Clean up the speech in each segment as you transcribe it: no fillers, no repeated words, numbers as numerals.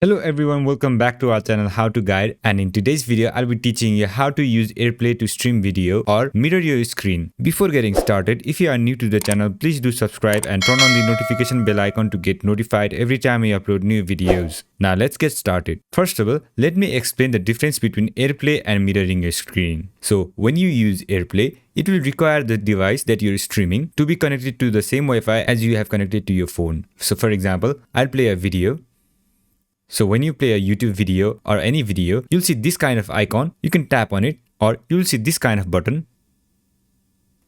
Hello everyone, welcome back to our channel How to Guide, and in today's video I'll be teaching you how to use Airplay to stream video or mirror your screen. Before getting started, if you are new to the channel, please do subscribe and turn on the notification bell icon to get notified every time we upload new videos. Now let's get started. First of all, let me explain the difference between Airplay and mirroring your screen. So when you use Airplay, it will require the device that you're streaming to be connected to the same Wi-Fi as you have connected to your phone. So for example, I'll play a video. So when you play a YouTube video or any video, you'll see this kind of icon. You can tap on it, or you'll see this kind of button.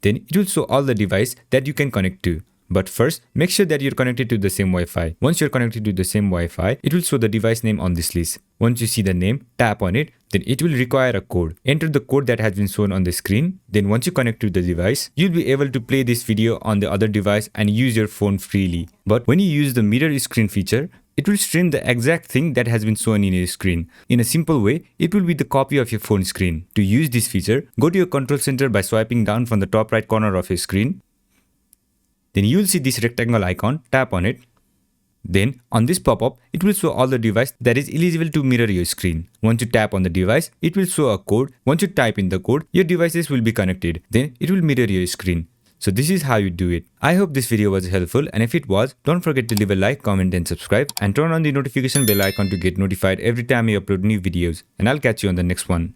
Then it will show all the device that you can connect to. But first, make sure that you're connected to the same Wi-Fi. Once you're connected to the same Wi-Fi, it will show the device name on this list. Once you see the name, tap on it. Then it will require a code. Enter the code that has been shown on the screen. Then once you connect to the device, you'll be able to play this video on the other device and use your phone freely. But when you use the mirror screen feature, it will stream the exact thing that has been shown in your screen. In a simple way, it will be the copy of your phone screen. To use this feature, go to your control center by swiping down from the top right corner of your screen. Then you will see this rectangle icon, tap on it. Then on this pop-up, it will show all the device that is eligible to mirror your screen. Once you tap on the device, it will show a code. Once you type in the code, your devices will be connected. Then it will mirror your screen. So this is how you do it. I hope this video was helpful, and if it was, don't forget to leave a like, comment and subscribe, and turn on the notification bell icon to get notified every time I upload new videos. And I'll catch you on the next one.